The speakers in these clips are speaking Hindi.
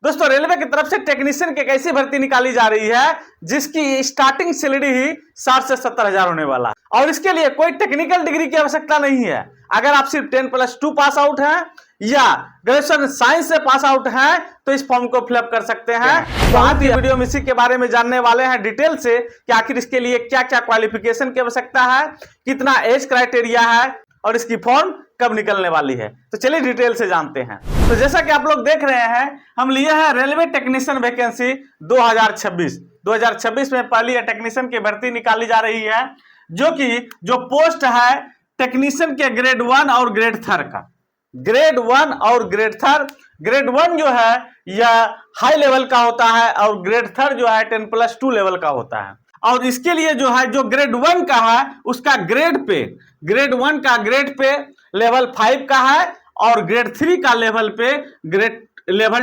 दोस्तों रेलवे की तरफ से टेक्नीशियन की एक ऐसी भर्ती निकाली जा रही है जिसकी स्टार्टिंग सैलरी ही 60 से 70 हजार होने वाला है। और इसके लिए कोई टेक्निकल डिग्री की आवश्यकता नहीं है। अगर आप सिर्फ 10+2 पास आउट हैं या ग्रेजुएशन साइंस से पास आउट हैं तो इस फॉर्म को फिलअप कर सकते हैं। तो आज ये वीडियो में इसी के बारे में जानने वाले हैं डिटेल से कि आखिर इसके लिए क्या क्या क्वालिफिकेशन की आवश्यकता है, कितना एज क्राइटेरिया है और इसकी फॉर्म कब निकलने वाली है। तो चलिए डिटेल से जानते हैं। तो जैसा कि आप लोग देख रहे हैं, हम लिए हैं रेलवे टेक्नीशियन वैकेंसी 2026 में पहली टेक्नीशियन की भर्ती निकाली जा रही है, जो पोस्ट है टेक्नीशियन के ग्रेड 1 और ग्रेड 3 का। ग्रेड 1 और ग्रेड 3, ग्रेड 1 जो है यह हाई लेवल का होता है और ग्रेड 3 जो है 10+2 लेवल का होता है। और इसके लिए जो है जो ग्रेड 1 का है उसका ग्रेड 1 का ग्रेड पे लेवल 5 का है और ग्रेड 3 का लेवल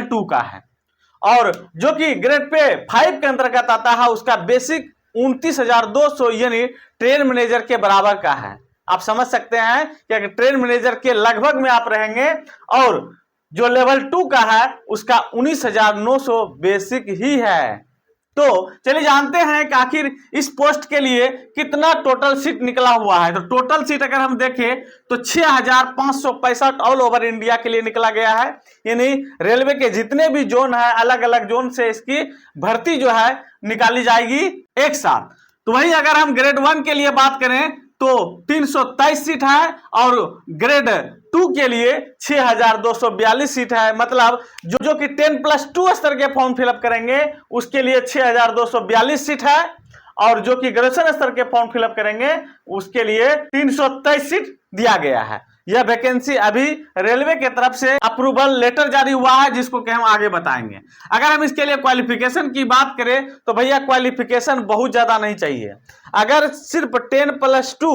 2 का है। और जो कि ग्रेड पे 5 के अंतर्गत आता है उसका बेसिक 29,200 यानी ट्रेन मैनेजर के बराबर का है। आप समझ सकते हैं कि ट्रेन मैनेजर के लगभग में आप रहेंगे। और जो लेवल 2 का है उसका 19,900 बेसिक ही है। तो चलिए जानते हैं कि आखिर इस पोस्ट के लिए कितना टोटल सीट निकला हुआ है। तो टोटल सीट अगर हम देखें तो 6,565 ऑल ओवर इंडिया के लिए निकला गया है। यानी रेलवे के जितने भी जोन है अलग अलग जोन से इसकी भर्ती जो है निकाली जाएगी एक साथ। तो वही अगर हम ग्रेड 1 के लिए बात करें तो 323 सीट है और ग्रेड 2 के लिए 6,242 सीट है। मतलब जो कि 10+2 स्तर के फॉर्म फिलअप करेंगे उसके लिए 6,242 सीट है और जो कि ग्रेजुएशन स्तर के फॉर्म फिलअप करेंगे उसके लिए 323 सीट दिया गया है। यह वैकेंसी अभी रेलवे के तरफ से अप्रूवल लेटर जारी हुआ है जिसको कि हम आगे बताएंगे। अगर हम इसके लिए क्वालिफिकेशन की बात करें तो भैया क्वालिफिकेशन बहुत ज्यादा नहीं चाहिए। अगर सिर्फ 10+2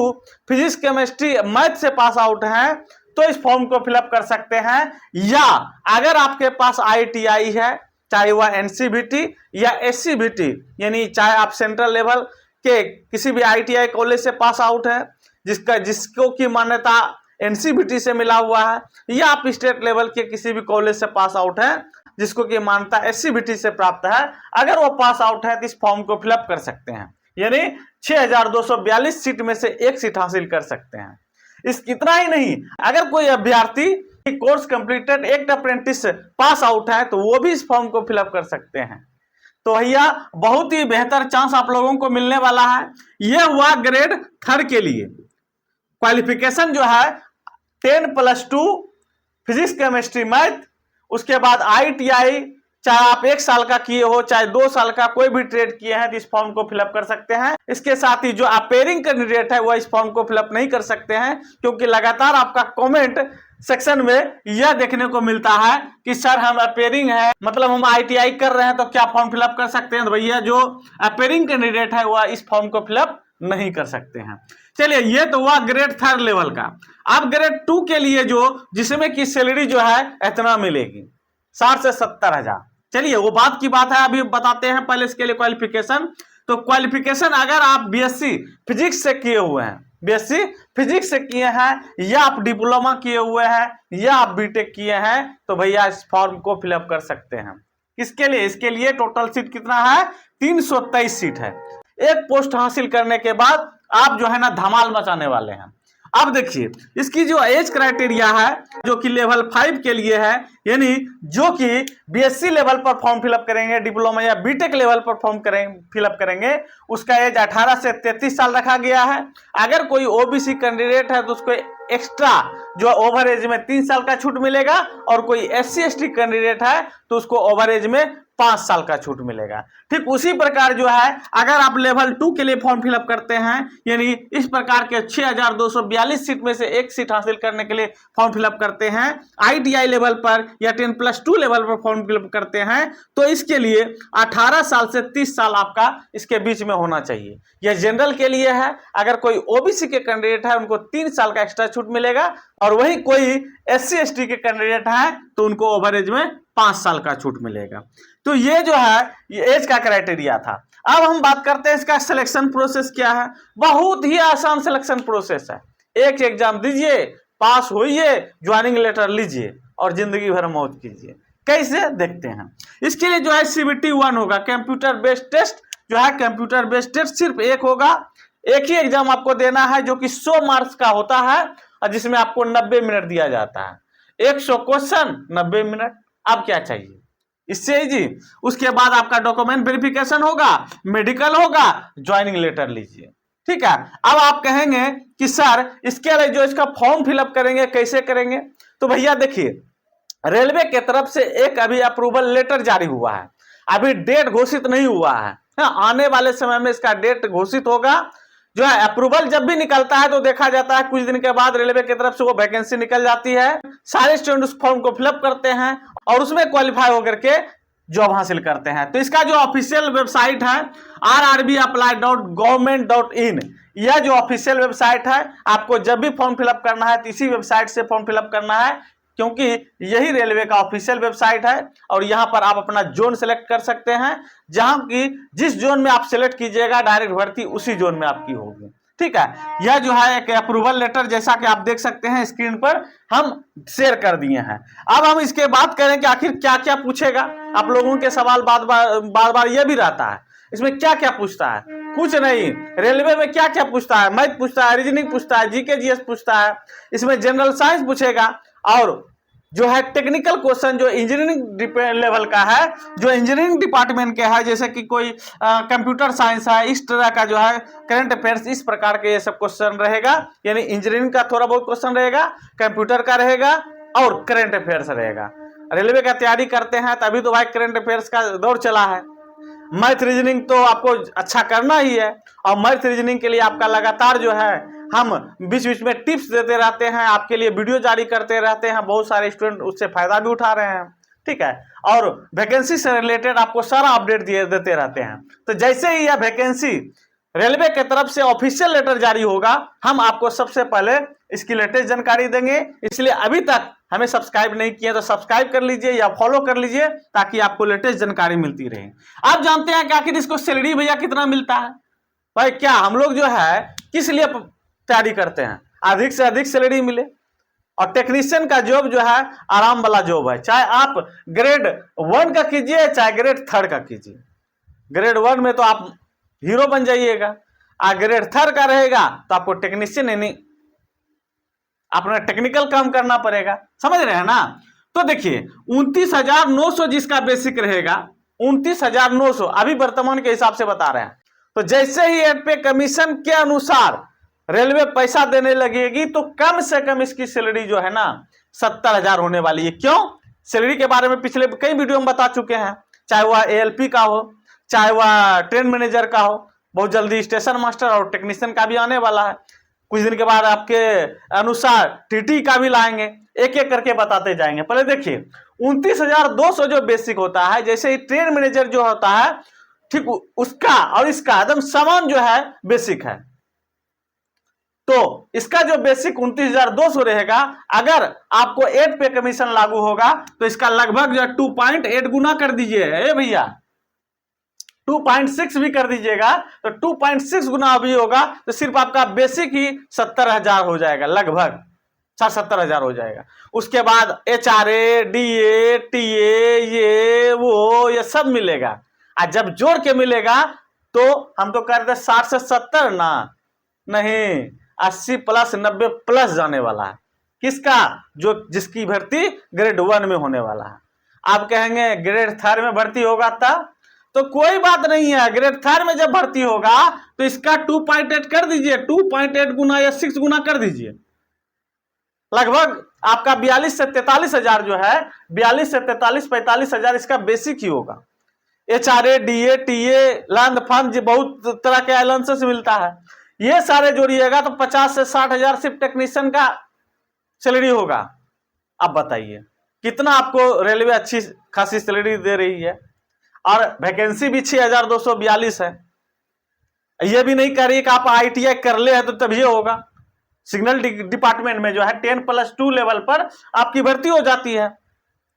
फिजिक्स केमिस्ट्री मैथ से पास आउट हैं तो इस फॉर्म को फिलअप कर सकते हैं। या अगर आपके पास ITI है, चाहे वह NCVT या SCVT यानी चाहे आप सेंट्रल लेवल के किसी भी ITI कॉलेज से पास आउट है जिसको की मान्यता NCVT से मिला हुआ है, या आप स्टेट लेवल के किसी भी कॉलेज से पास आउट है जिसको की मान्यता SCVT से प्राप्त है, अगर वो पास आउट है तो इस फॉर्म को फिलअप कर सकते हैं। यानी 6,242 सीट में से एक सीट हासिल कर सकते हैं। इतना ही नहीं, अगर कोई अभ्यर्थी कोर्स कंप्लीटेड एक अप्रेंटिस पास आउट है तो वो भी इस फॉर्म को फिलअप कर सकते हैं। तो भैया बहुत ही बेहतर चांस आप लोगों को मिलने वाला है। यह हुआ ग्रेड 3 के लिए। क्वालिफिकेशन जो है 10+2 फिजिक्स केमिस्ट्री मैथ, उसके बाद ITI, चाहे आप 1 साल का किए हो चाहे 2 साल का कोई भी ट्रेड किए हैं तो इस फॉर्म को फिलअप कर सकते हैं। इसके साथ ही जो अपेयरिंग कैंडिडेट है वह इस फॉर्म को फिलअप नहीं कर सकते हैं क्योंकि लगातार आपका कमेंट सेक्शन में यह देखने को मिलता है कि सर हम अपेयरिंग है, मतलब हम ITI कर रहे हैं तो क्या फॉर्म फिलअप कर सकते हैं। तो भैया जो अपेयरिंग कैंडिडेट है वह इस फॉर्म को फिलअप नहीं कर सकते हैं। चलिए ये तो हुआ ग्रेड 3 लेवल का। अब ग्रेड 2 के लिए जिसमें की सैलरी जो है इतना मिलेगी 60 से 70 हजार। चलिए वो बात की बात है, अभी बताते हैं पहले इसके लिए क्वालिफिकेशन। तो क्वालिफिकेशन अगर आप BSc फिजिक्स से किए हुए हैं, BSc फिजिक्स से किए हैं या आप डिप्लोमा किए हुए हैं या आप बीटेक किए हैं तो भैया इस फॉर्म को फिलअप कर सकते हैं। इसके लिए टोटल सीट कितना है, 323 सीट है। एक पोस्ट हासिल करने के बाद आप जो है ना धमाल मचाने वाले हैं। अब देखिए इसकी जो एज क्राइटेरिया है जो कि लेवल 5 के लिए है, यानी जो कि BSc लेवल पर फॉर्म फिलअप करेंगे, डिप्लोमा या बीटेक लेवल पर फॉर्म फिलअप करेंगे, उसका एज 18 से 33 साल रखा गया है। अगर कोई OBC कैंडिडेट है तो उसको एक्स्ट्रा जो ओवर एज में 3 साल का छूट मिलेगा और कोई SC ST कैंडिडेट है तो उसको ओवर एज में 5 साल का छूट मिलेगा। ठीक उसी प्रकार जो है अगर आप लेवल 2 के लिए फॉर्म फिलअप करते हैं, यानी इस प्रकार के 6,242 सीट में से एक सीट हासिल करने के लिए फॉर्म फिलअप करते हैं, ITI लेवल पर या 10+2 लेवल पर फॉर्म फिलअप करते हैं तो इसके लिए 18 साल से 30 साल आपका इसके बीच में होना चाहिए। यह जनरल के लिए है। अगर कोई OBC के कैंडिडेट है उनको 3 साल का एक्स्ट्रा छूट मिलेगा और वही कोई SC ST के कैंडिडेट है तो उनको ओवरेज में 5 साल का छूट मिलेगा। तो ये जो है ये एज का क्राइटेरिया था। अब हम बात करते हैं इसका सिलेक्शन प्रोसेस क्या है। बहुत ही आसान सिलेक्शन प्रोसेस है। एक एग्जाम दीजिए, पास होइए, ज्वाइनिंग लेटर लीजिए और जिंदगी भर मौज कीजिए। कैसे देखते हैं। इसके लिए जो है CBT 1 होगा, कंप्यूटर बेस्ड टेस्ट जो है, कंप्यूटर बेस्ड टेस्ट सिर्फ एक होगा, एक ही एग्जाम आपको देना है जो कि 100 मार्क्स का होता है और जिसमें आपको 90 मिनट दिया जाता है। 100 क्वेश्चन 90 मिनट, अब क्या चाहिए इससे ही जी। उसके बाद आपका डॉक्यूमेंट वेरिफिकेशन होगा, मेडिकल होगा, ज्वाइनिंग लेटर लीजिए, ठीक है। अब आप कहेंगे कि सर इसके लिए जो इसका फॉर्म फिलअप करेंगे कैसे करेंगे, तो भैया देखिए रेलवे के तरफ से एक अभी अप्रूवल लेटर जारी हुआ है, अभी डेट घोषित नहीं हुआ है, आने वाले समय में इसका डेट घोषित होगा। जो है अप्रूवल जब भी निकलता है तो देखा जाता है कुछ दिन के बाद रेलवे की तरफ से वो वैकेंसी निकल जाती है, सारे स्टूडेंट उस फॉर्म को फिलअप करते हैं और उसमें क्वालिफाई होकर के जॉब हासिल करते हैं। तो इसका जो ऑफिशियल वेबसाइट है rrbapply.government.in, यह जो ऑफिशियल वेबसाइट है, आपको जब भी फॉर्म फिलअप करना है तो इसी वेबसाइट से फॉर्म फिलअप करना है, क्योंकि यही रेलवे का ऑफिशियल वेबसाइट है और यहां पर आप अपना जोन सेलेक्ट कर सकते हैं, जहां की जिस जोन में आप सेलेक्ट कीजिएगा डायरेक्ट भर्ती उसी जोन में आपकी होगी, ठीक है। यह जो है एक अप्रूवल लेटर जैसा कि आप देख सकते हैं स्क्रीन पर हम शेयर कर दिए हैं। अब हम इसके बात करें कि आखिर क्या क्या पूछेगा। आप लोगों के सवाल बार बार यह भी रहता है इसमें क्या क्या पूछता है, कुछ नहीं। रेलवे में क्या क्या पूछता है, मैथ पूछता है, रीजनिंग पूछता है, जीके जीएस पूछता है, इसमें जनरल साइंस पूछेगा और जो है टेक्निकल क्वेश्चन जो इंजीनियरिंग लेवल का है, जो इंजीनियरिंग डिपार्टमेंट के है, जैसे कि कोई कंप्यूटर साइंस है, इस तरह का जो है करंट अफेयर्स, इस प्रकार के ये सब क्वेश्चन रहेगा। यानी इंजीनियरिंग का थोड़ा बहुत क्वेश्चन रहेगा, कंप्यूटर का रहेगा और करंट अफेयर्स रहेगा। रेलवे का तैयारी करते हैं तभी तो भाई करंट अफेयर्स का दौर चला है। मैथ रीजनिंग तो आपको अच्छा करना ही है और मैथ रीजनिंग के लिए आपका लगातार जो है हम बीच बीच में टिप्स देते रहते हैं, आपके लिए वीडियो जारी करते रहते हैं, बहुत सारे स्टूडेंट उससे फायदा भी उठा रहे हैं, ठीक है। और वैकेंसी से रिलेटेड आपको सारा अपडेट देते रहते हैं। तो जैसे ही यह वैकेंसी रेलवे के तरफ से ऑफिशियल लेटर जारी होगा, हम आपको सबसे पहले इसकी लेटेस्ट जानकारी देंगे। इसलिए अभी तक हमें सब्सक्राइब नहीं किया तो सब्सक्राइब कर लीजिए या फॉलो कर लीजिए ताकि आपको लेटेस्ट जानकारी मिलती रहे। आप जानते हैं कि आखिर इसको सैलरी भैया कितना मिलता है? भाई क्या हम लोग जो है किस लिए तैयारी करते हैं, अधिक से अधिक सैलरी मिले। और टेक्नीशियन का जॉब जो है आराम वाला जॉब है, चाहे आप ग्रेड 1 का कीजिए चाहे ग्रेड 3 का कीजिए। ग्रेड 1 में तो आप हीरो बन जाइएगा, और ग्रेड 3 का रहेगा तो आपको टेक्नीशियन यानी अपना टेक्निकल काम करना पड़ेगा, समझ रहे हैं ना। तो देखिए 29,900 जिसका बेसिक रहेगा, 29,900 अभी वर्तमान के हिसाब से बता रहे हैं। तो जैसे ही एड पे कमीशन के अनुसार रेलवे पैसा देने लगेगी तो कम से कम इसकी सैलरी जो है ना 70,000 होने वाली है। क्यों? सैलरी के बारे में पिछले कई वीडियो में बता चुके हैं, चाहे वह ALP का हो, चाहे वह ट्रेन मैनेजर का हो, बहुत जल्दी स्टेशन मास्टर और टेक्नीशियन का भी आने वाला है। कुछ दिन के बाद आपके अनुसार TT का भी लाएंगे, एक एक करके बताते जाएंगे। पहले देखिए 29,200 जो बेसिक होता है, जैसे ही ट्रेन मैनेजर जो होता है ठीक उसका और इसका एकदम समान जो है बेसिक है। तो इसका जो बेसिक 29,200 रहेगा, अगर आपको 8 पे कमीशन लागू होगा तो इसका लगभग जो 2.8 गुना कर दीजिए भैया, 2.6 भी कर दीजिएगा तो 2.6 गुना भी होगा तो सिर्फ आपका बेसिक ही 70,000 हो जाएगा, लगभग 70,000 हो जाएगा। उसके बाद HRA, DA, TA ये सब मिलेगा, और जब जोड़ के मिलेगा तो हम तो करते 60 से 70 ना, नहीं 80 प्लस 90 प्लस जाने वाला है। किसका? जो जिसकी भर्ती ग्रेड 1 में होने वाला है। आप कहेंगे ग्रेड 3 में भर्ती होगा तब, तो कोई बात नहीं है, ग्रेड 3 में जब भर्ती होगा तो इसका 2.8 कर दीजिए, 2.8 गुना या 6 गुना कर दीजिए, लगभग आपका 42 से 43,000 जो है 42 से 45,000 इसका बेसिक ही होगा। HRA, DA, TA, land fund बहुत तरह के अलाउंसेस मिलता है, ये सारे जोड़िएगा तो 50 से 60,000 सिर्फ टेक्नीशियन का सैलरी होगा। अब बताइए कितना आपको रेलवे अच्छी खासी सैलरी दे रही है, और वैकेंसी भी 6,242 है। ये भी नहीं कह रही कि आप ITI कर ले है तो तभी होगा। सिग्नल डिपार्टमेंट में जो है 10+2 लेवल पर आपकी भर्ती हो जाती है,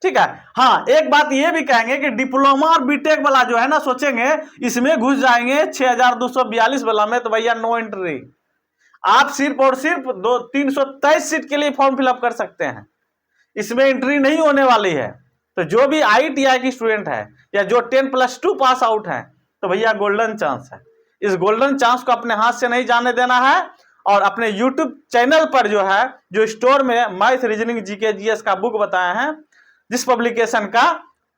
ठीक है। हाँ, एक बात ये भी कहेंगे कि डिप्लोमा और बीटेक वाला जो है ना सोचेंगे इसमें घुस जाएंगे 6,242 वाला में, तो भैया नो एंट्री। आप सिर्फ और सिर्फ 323 सीट के लिए फॉर्म फिलअप कर सकते हैं, इसमें एंट्री नहीं होने वाली है। तो जो भी ITI की स्टूडेंट है या जो 10+2 पास आउट है, तो भैया गोल्डन चांस है। इस गोल्डन चांस को अपने हाथ से नहीं जाने देना है और अपने YouTube चैनल पर जो है, जो स्टोर में मैथ, रीजनिंग, GK, GS का बुक बताए हैं जिस पब्लिकेशन का,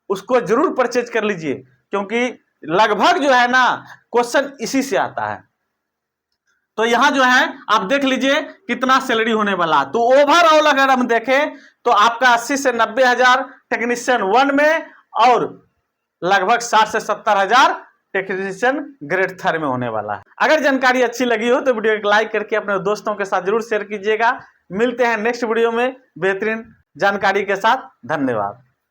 उसको जरूर परचेज कर लीजिए, क्योंकि लगभग जो है ना क्वेश्चन इसी से आता है। तो यहां जो है आप देख लीजिए कितना सैलरी होने वाला। तो ओवरऑल अगर हम देखें तो आपका 80 से 90 हजार टेक्नीशियन 1 में और लगभग 60 से 70 हजार टेक्नीशियन ग्रेड 3 में होने वाला है। अगर जानकारी अच्छी लगी हो तो वीडियो को लाइक करके अपने दोस्तों के साथ जरूर शेयर कीजिएगा। मिलते हैं नेक्स्ट वीडियो में बेहतरीन जानकारी के साथ। धन्यवाद।